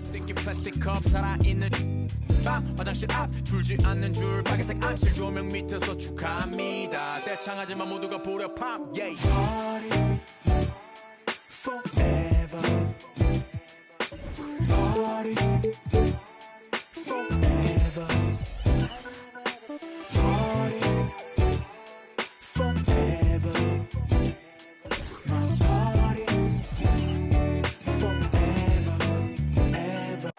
sticky plastic cup 살아있는 화장실 앞 줄지 않는 줄 빨간색 암실 조명 밑에서 축하합니다 떼창하지만 모두가 부려 팝 yeah. Party forever Party forever Party forever My party forever ever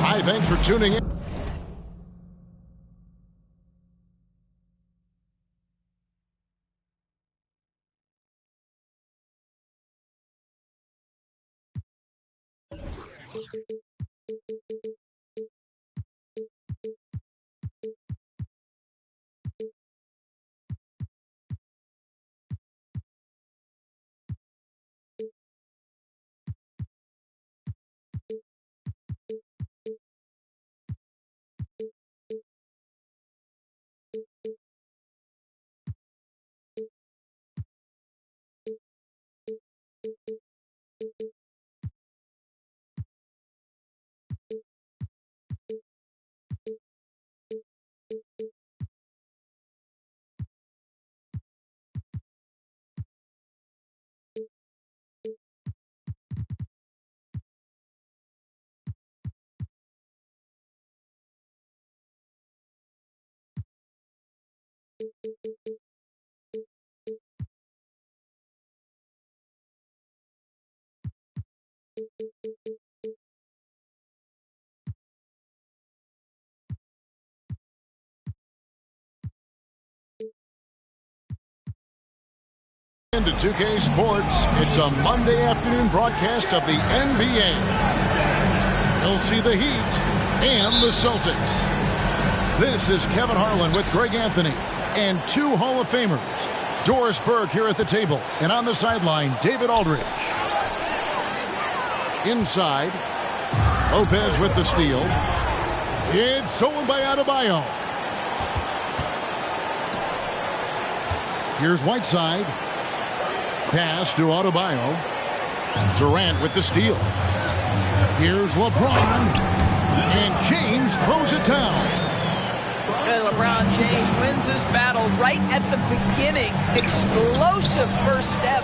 Hi, thanks for tuning in. Into 2K Sports, it's a Monday afternoon broadcast of the NBA. You'll see the Heat and the Celtics. This is Kevin Harlan with Greg Anthony and two Hall of Famers. Doris Burke here at the table, and on the sideline, David Aldridge. Inside, Lopez with the steal. It's stolen by Adebayo. Here's Whiteside. Pass to Adebayo. Durant with the steal. Here's LeBron. And James throws it down. LeBron James wins this battle right at the beginning. Explosive first step.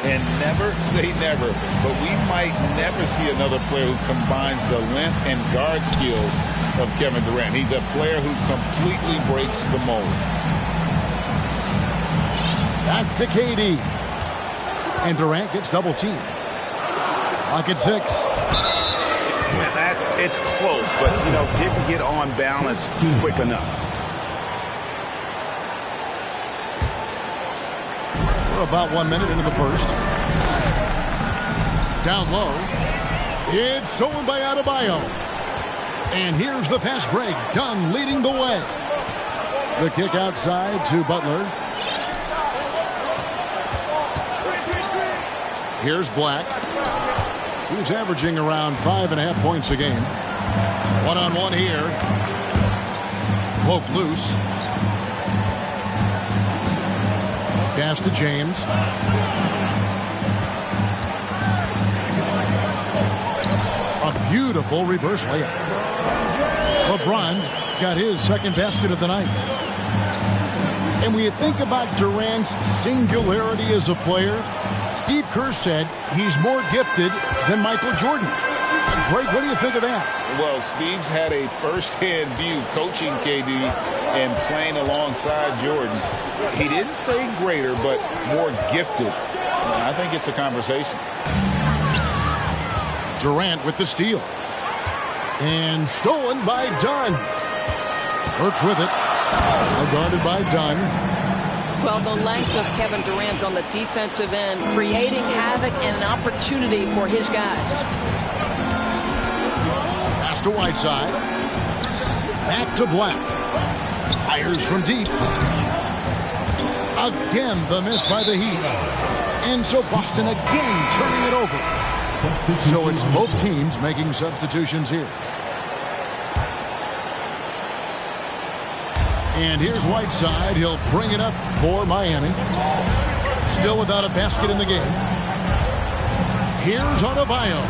And never say never, but we might never see another player who combines the length and guard skills of Kevin Durant. He's a player who completely breaks the mold. Back to KD. And Durant gets double teamed. Clock at 6. It's close, but, didn't get on balance quick enough. We're about 1 minute into the first. Down low. It's stolen by Adebayo. And here's the fast break. Dunn leading the way. The kick outside to Butler. Here's Black. He's averaging around 5.5 points a game. One-on-one here. Poke loose. Pass to James. A beautiful reverse layup. LeBron's got his second basket of the night. And when you think about Durant's singularity as a player, Steve Kerr said he's more gifted than Michael Jordan. Greg, what do you think of that? Well, Steve's had a first-hand view coaching KD and playing alongside Jordan. He didn't say greater, but more gifted. I think it's a conversation. Durant with the steal. And stolen by Dunn. Burks with it. Now guarded by Dunn. Well, the length of Kevin Durant on the defensive end, creating havoc and an opportunity for his guys. Pass to Whiteside. Back to Black. Fires from deep. Again, the miss by the Heat. And so Boston again turning it over. So it's both teams making substitutions here. And here's Whiteside. He'll bring it up for Miami. Still without a basket in the game. Here's Adebayo.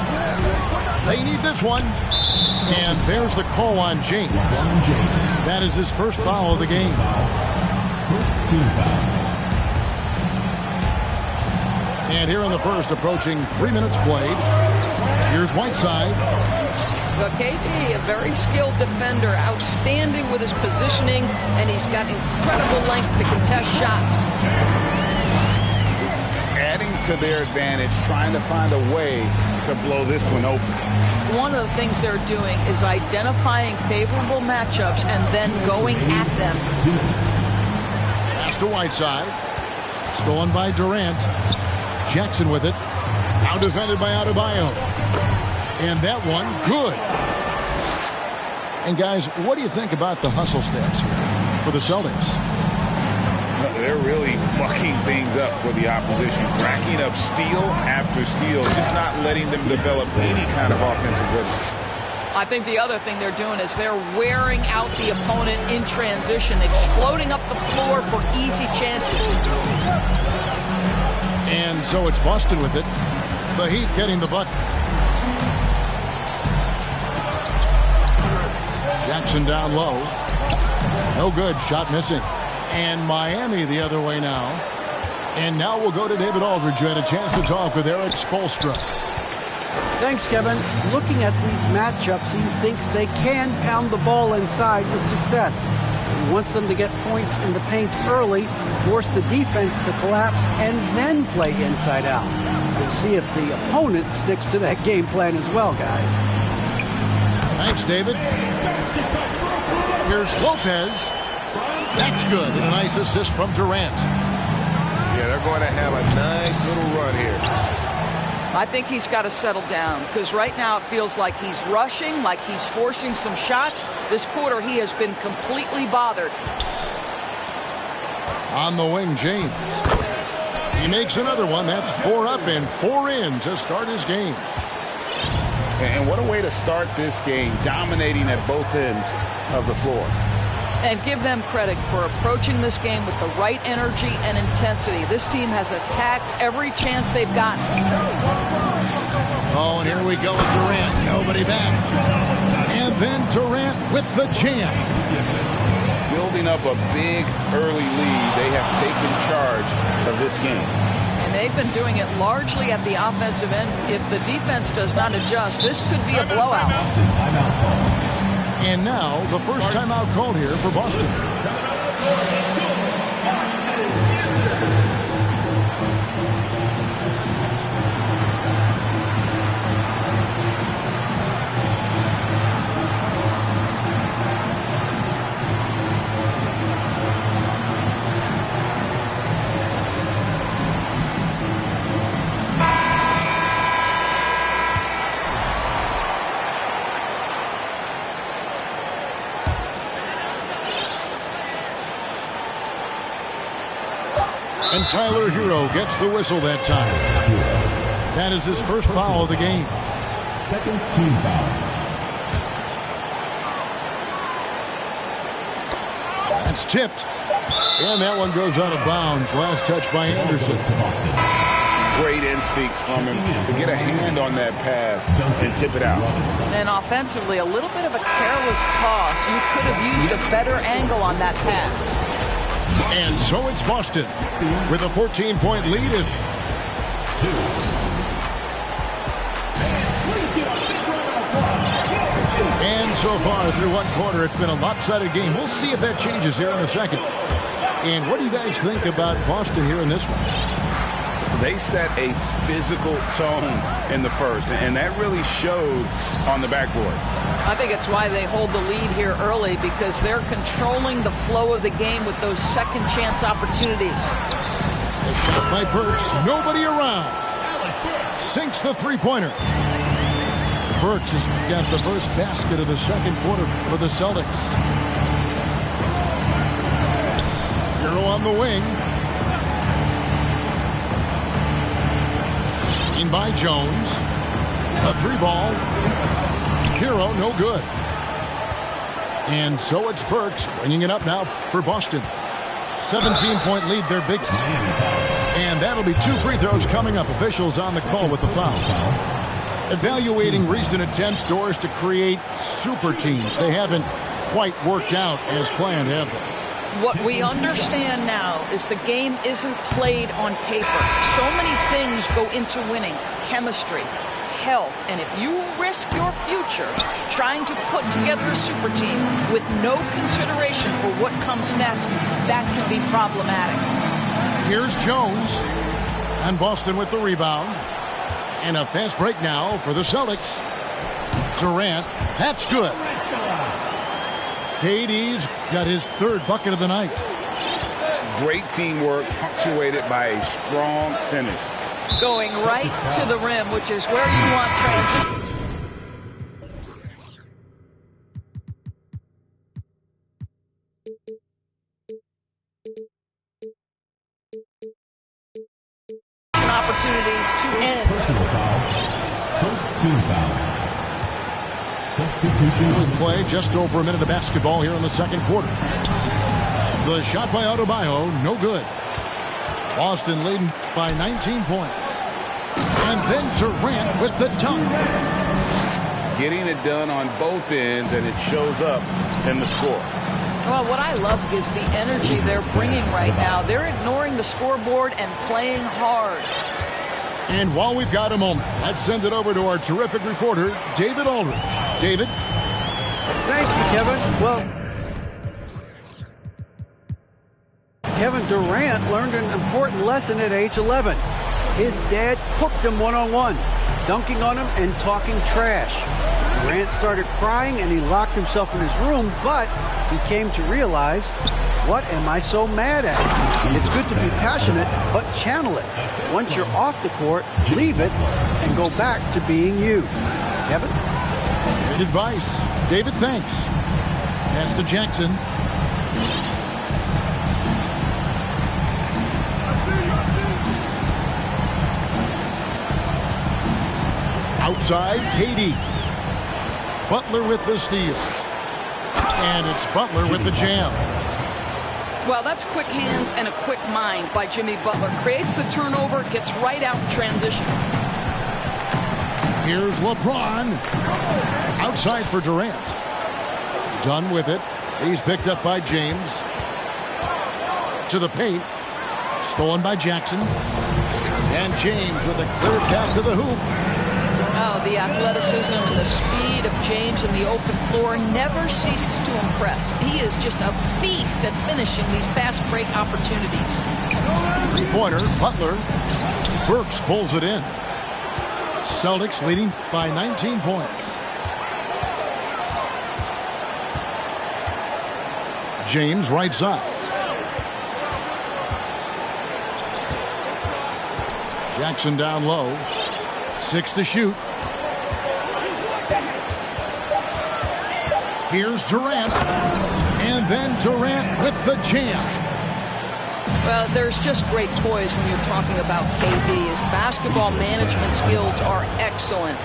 They need this one. And there's the call on James. That is his first foul of the game. First team foul. And here in the first, approaching 3 minutes played. Here's Whiteside. Well, KD, a very skilled defender, outstanding with his positioning, and he's got incredible length to contest shots. Adding to their advantage, trying to find a way to blow this one open. One of the things they're doing is identifying favorable matchups and then going at them. Pass to Whiteside. Stolen by Durant. Jackson with it. Now defended by Adebayo. And that one, good. And guys, what do you think about the hustle stats here for the Celtics? They're really mucking things up for the opposition, racking up steal after steal, just not letting them develop any kind of offensive rhythm. I think the other thing they're doing is they're wearing out the opponent in transition, exploding up the floor for easy chances. And so it's Boston with it. The Heat getting the bucket. Jackson down low. No good. Shot missing. And Miami the other way now. And now we'll go to David Aldridge, who had a chance to talk with Eric Spoelstra. Thanks, Kevin. Looking at these matchups, he thinks they can pound the ball inside with success. He wants them to get points in the paint early, force the defense to collapse, and then play inside out. We'll see if the opponent sticks to that game plan as well, guys. Thanks, David. Here's Lopez. That's good. And a nice assist from Durant. Yeah, they're going to have a nice little run here. I think he's got to settle down because right now it feels like he's rushing, like he's forcing some shots. This quarter he has been completely bothered. On the wing, James. He makes another one. That's 4 up and 4 in to start his game. And what a way to start this game, dominating at both ends of the floor. And give them credit for approaching this game with the right energy and intensity. This team has attacked every chance they've gotten. Oh, and here we go with Durant. Nobody back. And then Durant with the jam. Building up a big early lead, they have taken charge of this game. And they've been doing it largely at the offensive end. If the defense does not adjust, this could be a blowout. And now the first timeout called here for Boston. And Tyler Hero gets the whistle that time. That is his first foul of the game. Second team foul. That's tipped. And that one goes out of bounds. Last touch by Anderson. Great instincts from him to get a hand on that pass and tip it out. And offensively, a little bit of a careless toss. You could have used a better angle on that pass. And so it's Boston with a 14-point lead. And so far through one quarter, it's been a lopsided game. We'll see if that changes here in a second. And what do you guys think about Boston here in this one? They set a physical tone in the first, and that really showed on the backboard. I think it's why they hold the lead here early, because they're controlling the flow of the game with those second chance opportunities. The shot by Burks, nobody around. Sinks the three-pointer. Burks has got the first basket of the second quarter for the Celtics. Hero on the wing. Screen by Jones. A three ball. Hero, no good. And so it's Burks bringing it up now for Boston. 17-point lead, their biggest. And that'll be 2 free throws coming up. Officials on the call with the foul. Evaluating recent attempts, Doris, to create super teams. They haven't quite worked out as planned, have they? What we understand now is the game isn't played on paper. So many things go into winning. Chemistry, health, and if you risk your future trying to put together a super team with no consideration for what comes next, that can be problematic. Here's Jones, and Boston with the rebound. And a fast break now for the Celtics. Durant, that's good. KD's got his third bucket of the night. Great teamwork, punctuated by a strong finish. Going right to the rim, which is where you want transition. Opportunities to end. Personal foul. First team foul. Substitution. We play just over a minute of basketball here in the second quarter. The shot by Adebayo, no good. Boston leading by 19 points. And then Durant with the dunk. Getting it done on both ends, and it shows up in the score. Well, what I love is the energy they're bringing right now. They're ignoring the scoreboard and playing hard. And while we've got a moment, let's send it over to our terrific reporter, David Aldridge. David? Thank you, Kevin. Well, Kevin Durant learned an important lesson at age 11. His dad cooked him one-on-one, dunking on him and talking trash. Durant started crying and he locked himself in his room, but he came to realize, what am I so mad at? It's good to be passionate, but channel it. Once you're off the court, leave it and go back to being you. Kevin? Great advice. David, thanks. Pass to Jackson. Outside, KD. Butler with the steal. And it's Butler with the jam. Well, that's quick hands and a quick mind by Jimmy Butler. Creates the turnover, gets right out in transition. Here's LeBron. Outside for Durant. Done with it. He's picked up by James. To the paint. Stolen by Jackson. And James with a clear path to the hoop. Oh, the athleticism and the speed of James in the open floor never ceases to impress. He is just a beast at finishing these fast break opportunities. Three-pointer, Butler. Burks pulls it in. Celtics leading by 19 points. James right side. Jackson down low. 6 to shoot. Here's Durant. And then Durant with the jam. Well, there's just great poise when you're talking about KD. His basketball management skills are excellent.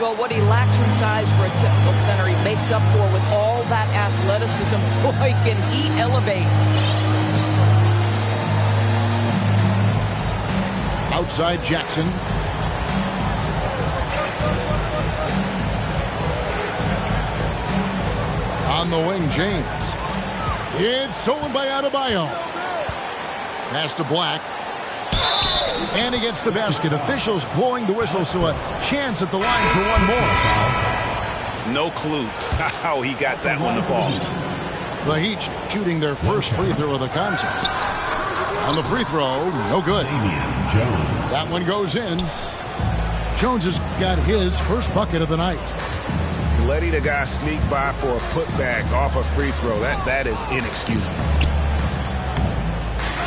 Well, what he lacks in size for a typical center, he makes up for with all that athleticism. Boy, can he elevate. Outside Jackson. On the wing, James. It's stolen by Adebayo. Pass to Black. And he gets the basket. Officials blowing the whistle, so a chance at the line for one more. No clue how he got that one to fall. The Heat shooting their first free throw of the contest. On the free throw, no good. That one goes in. Jones has got his first bucket of the night. Letting a guy sneak by for a putback off a free throw, that is inexcusable.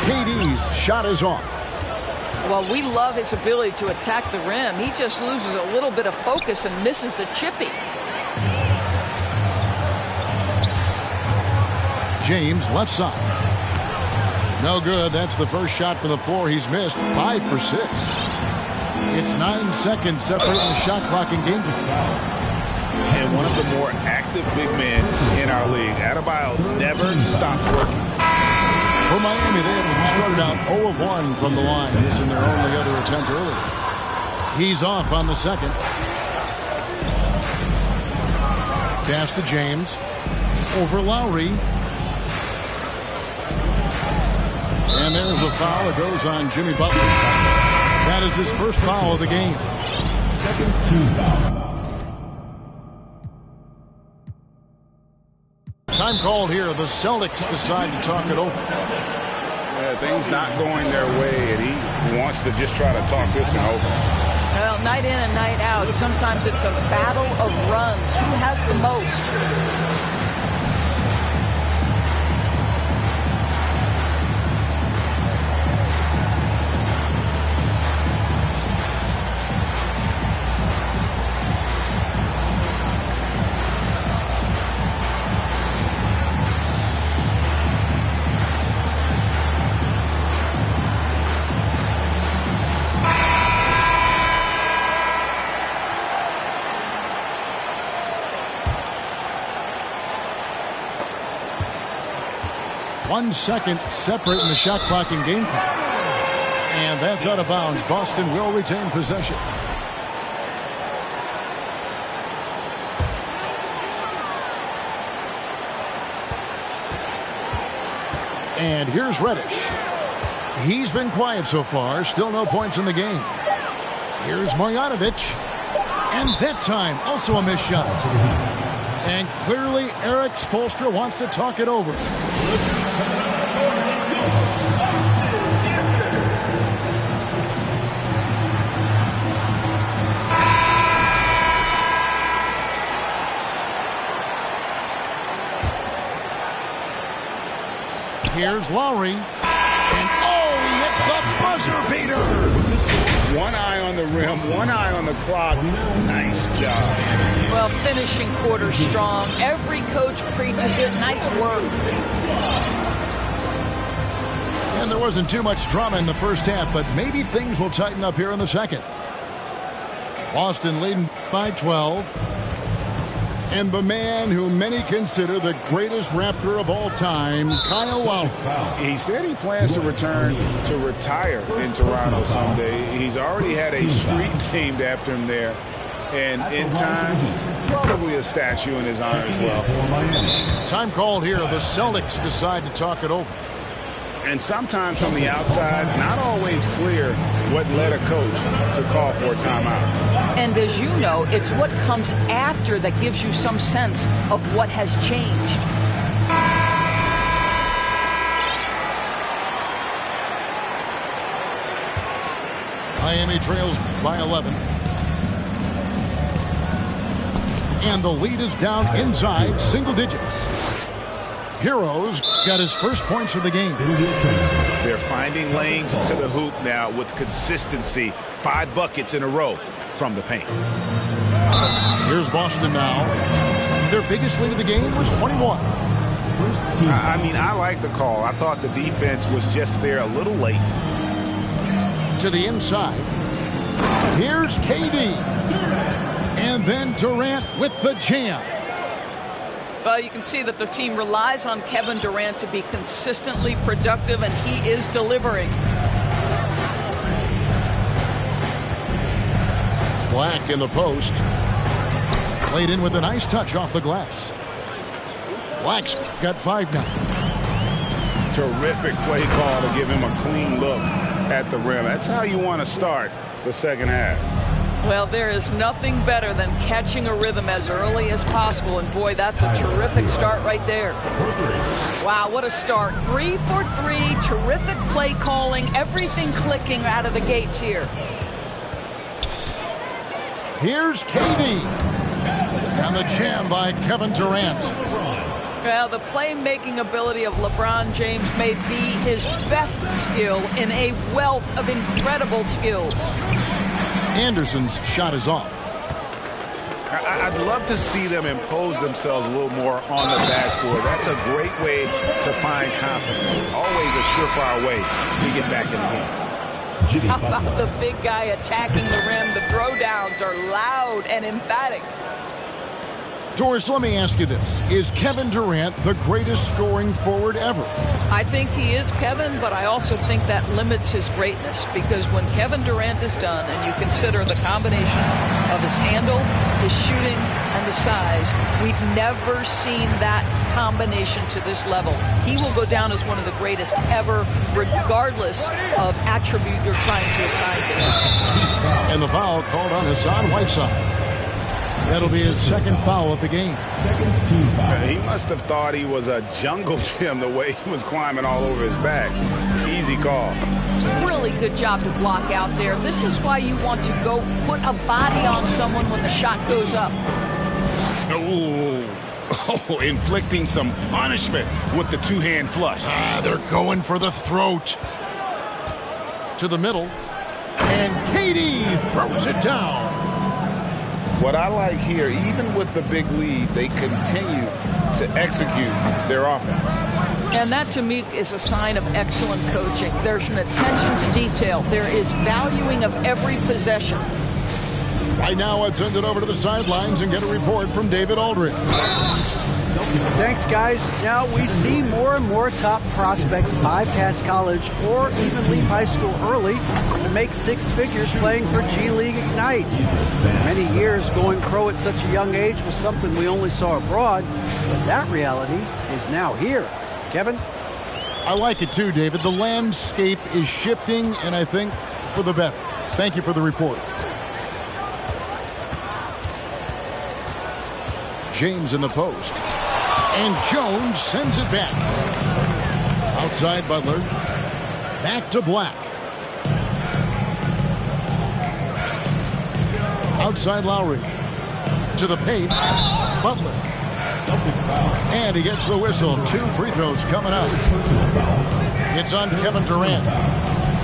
KD's shot is off. Well, we love his ability to attack the rim. He just loses a little bit of focus and misses the chippy. James, left side. No good. That's the first shot from the floor he's missed. 5 for 6. It's 9 seconds separating the shot clock and game. And one of the more active big men in our league. Adebayo never stopped working. For Miami, they had started out 0 of 1 from the line, missing their only other attempt earlier. He's off on the second. Pass to James. Over Lowry. And there's a foul that goes on Jimmy Butler. That is his first foul of the game. Second team foul. Time called here. The Celtics decide to talk it over. Yeah, things not going their way, and he wants to just try to talk this one over. Well, night in and night out, sometimes it's a battle of runs. Who has the most? One second separating the shot clock and game clock. And that's out of bounds. Boston will retain possession. And here's Reddish. He's been quiet so far. Still no points in the game. Here's Marjanovic. And that time, also a missed shot. And clearly, Eric Spoelstra wants to talk it over. Here's Lowry. And oh, he hits the buzzer beater. One eye on the rim, one eye on the clock. Nice job. Well, finishing quarter strong. Every coach preaches it. Nice work. And there wasn't too much drama in the first half, but maybe things will tighten up here in the second. Boston leading by 12. And the man who many consider the greatest Raptor of all time, Kyle Lowry. He said he plans to return to retire in Toronto someday. He's already had a street named after him there. And in time, probably a statue in his honor as well. Time called here. The Celtics decide to talk it over. And sometimes from the outside, not always clear what led a coach to call for a timeout. And as you know, it's what comes after that gives you some sense of what has changed. Miami trails by 11. And the lead is down inside single digits. Heroes got his first points of the game. They're finding lanes to the hoop now with consistency. 5 buckets in a row from the paint. Here's Boston now. Their biggest lead of the game was 21. I mean, I like the call. I thought the defense was just there a little late. To the inside. Here's KD. And then Durant with the jam. Well, you can see that the team relies on Kevin Durant to be consistently productive, and he is delivering. Black in the post. Played in with a nice touch off the glass. Black's got 5 now. Terrific play call to give him a clean look at the rim. That's how you want to start the second half. Well, there is nothing better than catching a rhythm as early as possible. And boy, that's a terrific start right there. Wow, what a start. 3 for 3, terrific play calling, everything clicking out of the gates here. Here's KD. And the jam by Kevin Durant. Well, the playmaking ability of LeBron James may be his best skill in a wealth of incredible skills. Anderson's shot is off. I'd love to see them impose themselves a little more on the backboard. That's a great way to find confidence. Always a surefire way to get back in the game. How about the big guy attacking the rim? The throwdowns are loud and emphatic. Doris, let me ask you this. Is Kevin Durant the greatest scoring forward ever? I think he is, Kevin, but I also think that limits his greatness, because when Kevin Durant is done and you consider the combination of his handle, his shooting, and the size, we've never seen that combination to this level. He will go down as one of the greatest ever, regardless of attribute you're trying to assign to him. And the foul called on Hassan Whiteside. That'll be his second foul of the game. He must have thought he was a jungle gym the way he was climbing all over his back. Easy call. Really good job to block out there. This is why you want to go put a body on someone when the shot goes up. Oh, inflicting some punishment with the two-hand flush. They're going for the throat. To the middle. And KD throws it down. What I like here, even with the big lead, they continue to execute their offense. And that, to me, is a sign of excellent coaching. There's an attention to detail. There is valuing of every possession. Right now, I'd send it over to the sidelines and get a report from David Aldridge. Thanks, guys. Now we see more and more top prospects bypass college or even leave high school early to make six figures playing for G League Ignite. Many years going pro at such a young age was something we only saw abroad, but that reality is now here. Kevin? I like it too, David. The landscape is shifting, and I think for the better. Thank you for the report. James in the post. And Jones sends it back. Outside Butler. Back to Black. Outside Lowry. To the paint. Butler. And he gets the whistle. 2 free throws coming up. It's on Kevin Durant.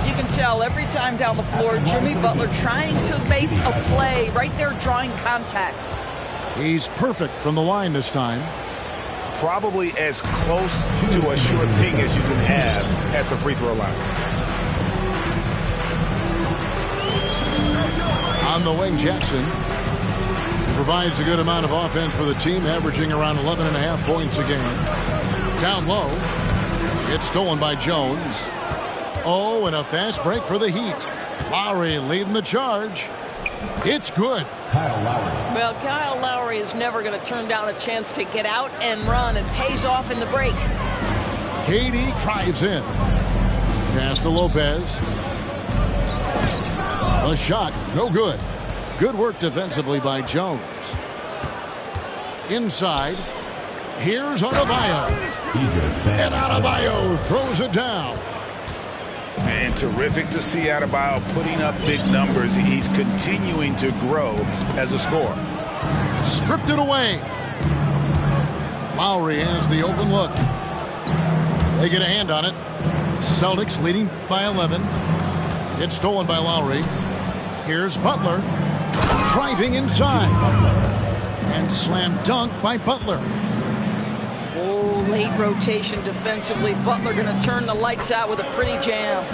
You can tell every time down the floor, Jimmy Butler trying to make a play, right there drawing contact. He's perfect from the line this time. Probably as close to a sure thing as you can have at the free throw line. On the wing, Jackson provides a good amount of offense for the team, averaging around 11.5 points a game. Down low, it's stolen by Jones. Oh, and a fast break for the Heat. Lowry leading the charge. It's good. Kyle Lowry. Well, Kyle Lowry is never going to turn down a chance to get out and run, and pays off in the break. KD drives in. Pass to Lopez. A shot, no good. Good work defensively by Jones. Inside, here's Adebayo. And Adebayo throws it down. And terrific to see Adebayo putting up big numbers. He's continuing to grow as a scorer. Stripped it away. Lowry has the open look. They get a hand on it. Celtics leading by 11. It's stolen by Lowry. Here's Butler. Driving inside. And slam dunk by Butler. Oh, late rotation defensively. Butler going to turn the lights out with a pretty jam.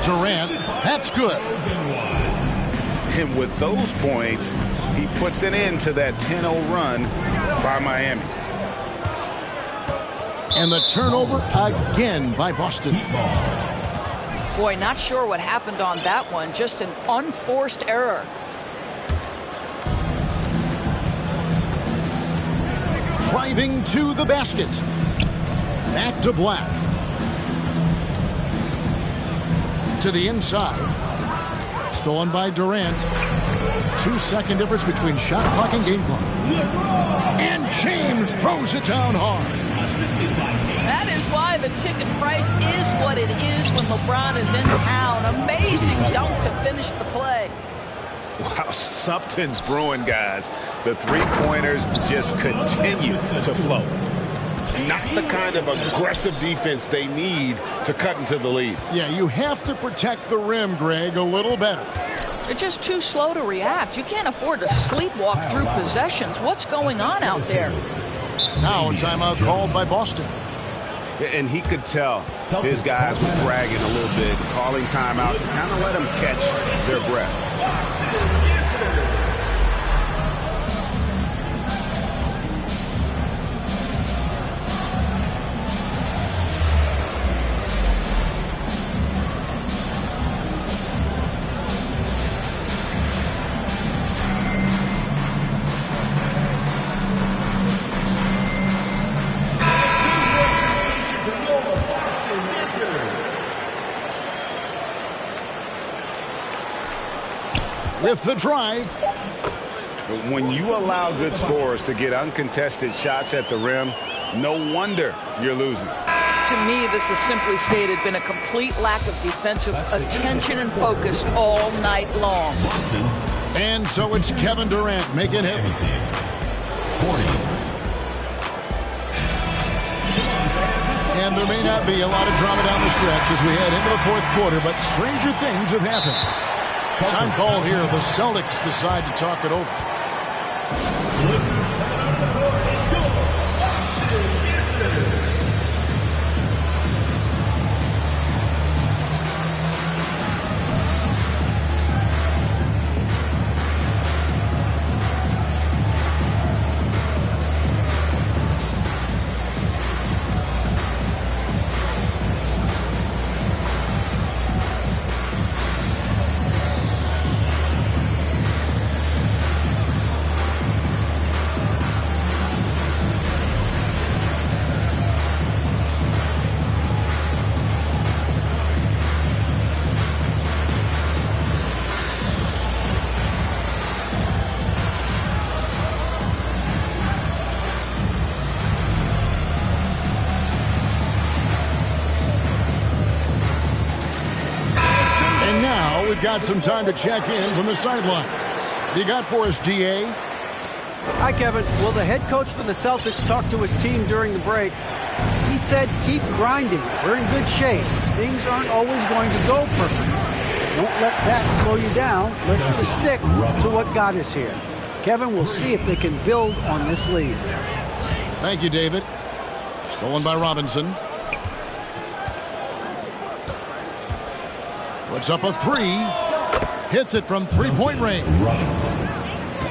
Durant, that's good. And with those points, he puts an end to that 10-0 run by Miami. And the turnover again by Boston. Boy, not sure what happened on that one. Just an unforced error. Driving to the basket. Back to Black. To the inside. Stolen by Durant. 2-second difference between shot clock and game clock. And James throws it down hard. That is why the ticket price is what it is when LeBron is in town. Amazing dunk to finish the play. Wow, something's brewing, guys. The three-pointers just continue to flow. Not the kind of aggressive defense they need to cut into the lead. Yeah, you have to protect the rim, Greg, a little better. They're just too slow to react. You can't afford to sleepwalk through possessions. What's going on out there? Now a timeout called by Boston. And he could tell his guys were bragging a little bit, calling timeout to kind of let them catch their breath. With the drive. When you allow good scorers to get uncontested shots at the rim, no wonder you're losing. To me, this has simply stated been a complete lack of defensive attention and focus all night long. And so it's Kevin Durant making it. 40. And there may not be a lot of drama down the stretch as we head into the fourth quarter, but stranger things have happened. Time called here. The Celtics decide to talk it over. We've got some time to check in from the sidelines. You got for us, DA? Hi, Kevin. Well, the head coach for the Celtics talked to his team during the break. He said, keep grinding. We're in good shape. Things aren't always going to go perfect. Don't let that slow you down. Let's just stick to what got us here. Kevin, we'll see if they can build on this lead. Thank you, David. Stolen by Robinson. Puts up a three. Hits it from three-point range.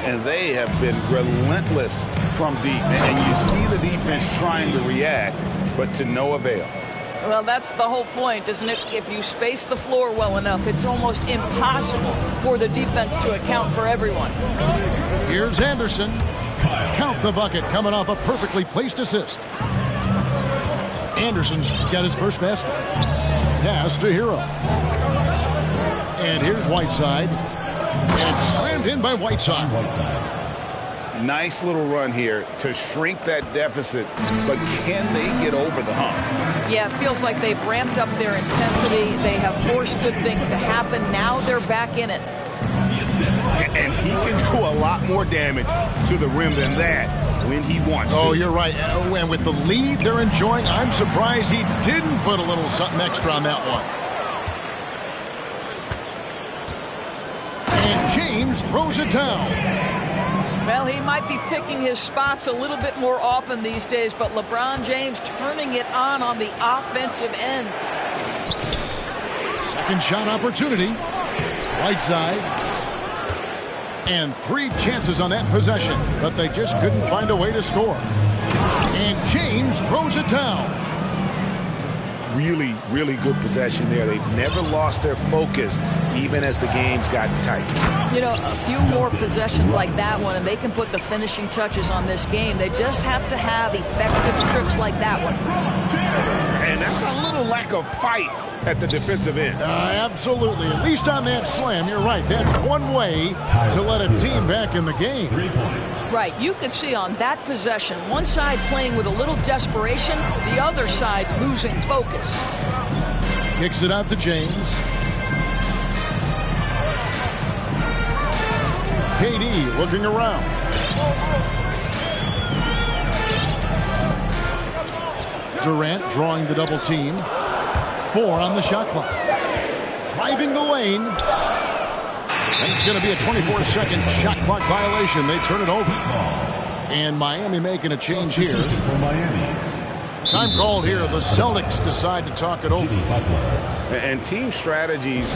And they have been relentless from deep. And you see the defense trying to react, but to no avail. Well, that's the whole point, isn't it? If you space the floor well enough, it's almost impossible for the defense to account for everyone. Here's Anderson. Count the bucket, coming off a perfectly placed assist. Anderson's got his first basket. Pass to Hero. And here's Whiteside. And slammed in by Whiteside. Nice little run here to shrink that deficit, but can they get over the hump? Yeah, it feels like they've ramped up their intensity. They have forced good things to happen. Now they're back in it. And he can do a lot more damage to the rim than that when he wants to. Oh, you're right. And with the lead they're enjoying, I'm surprised he didn't put a little something extra on that one. And James throws it down. Well, he might be picking his spots a little bit more often these days, but LeBron James turning it on the offensive end. Second shot opportunity. Whiteside. And three chances on that possession, but they just couldn't find a way to score. And James throws it down. Really, really good possession there. They've never lost their focus, even as the game's gotten tight. You know, a few more possessions like that one, and they can put the finishing touches on this game. They just have to have effective trips like that one. And that's a little lack of fight at the defensive end. Absolutely. At least on that slam, you're right. That's one way to let a team back in the game. 3 points. Right. You could see on that possession, one side playing with a little desperation, the other side losing focus. Kicks it out to James. KD looking around. Durant drawing the double team. 4 on the shot clock. Driving the lane. And it's going to be a 24-second shot clock violation. They turn it over. And Miami making a change here. For Miami. Time called here. The Celtics decide to talk it over. And team strategies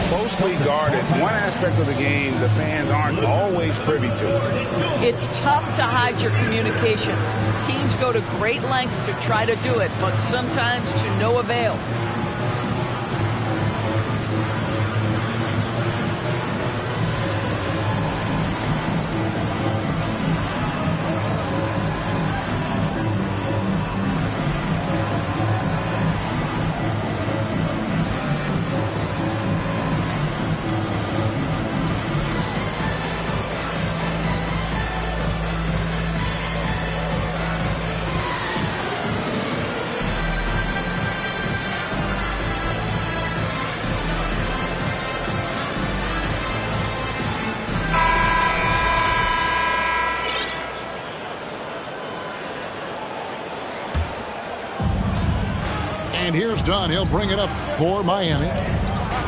closely guarded. One aspect of the game the fans aren't always privy to. It's tough to hide your communications. Teams go to great lengths to try to do it, but sometimes to no avail. And here's Dunn. He'll bring it up for Miami.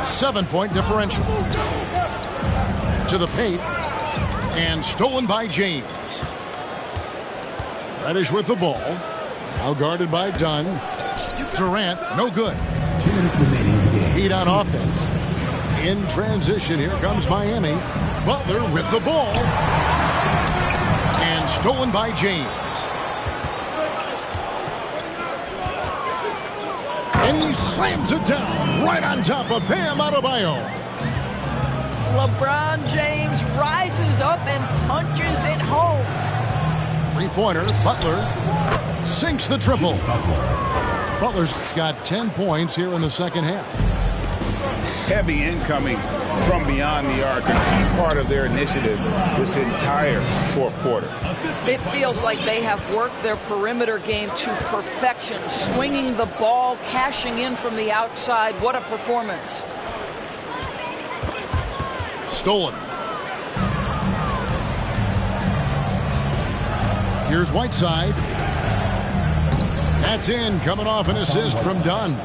7-point differential. To the paint. And stolen by James. Reddish with the ball. Now guarded by Dunn. Durant, no good. 2 minutes remaining in the game. Heat on offense. In transition, here comes Miami. Butler with the ball. And stolen by James. And he slams it down right on top of Bam Adebayo. LeBron James rises up and punches it home. Three-pointer, Butler sinks the triple. Butler's got 10 points here in the second half. Heavy incoming from beyond the arc, a key part of their initiative this entire fourth quarter. It feels like they have worked their perimeter game to perfection, swinging the ball, cashing in from the outside. What a performance. Stolen. Here's Whiteside. That's in, coming off an assist from Dunn.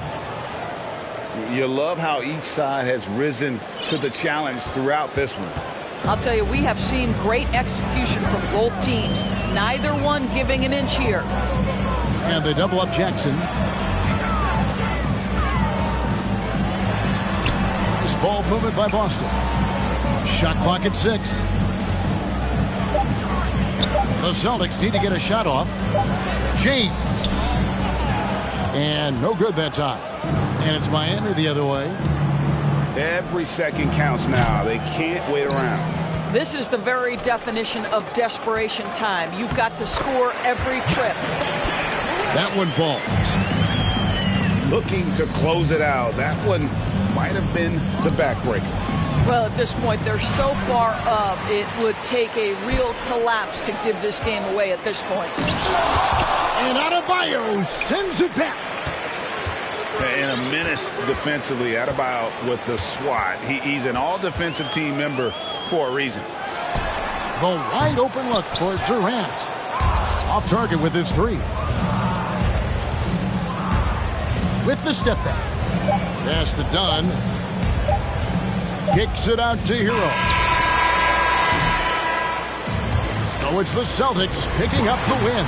You love how each side has risen to the challenge throughout this one. I'll tell you, we have seen great execution from both teams. Neither one giving an inch here. And they double up Jackson. Nice ball movement by Boston. Shot clock at 6. The Celtics need to get a shot off. James. And no good that time. And it's Miami the other way. Every second counts now. They can't wait around. This is the very definition of desperation time. You've got to score every trip. That one falls. Looking to close it out. That one might have been the backbreaker. Well, at this point, they're so far up, it would take a real collapse to give this game away at this point. And Adebayo sends it back. And a menace defensively. Adebayo with the swat. He's an all-defensive team member for a reason. The wide open look for Durant. Off target with his 3. With the step back. Pass to Dunn. Kicks it out to Hero. So it's the Celtics picking up the win.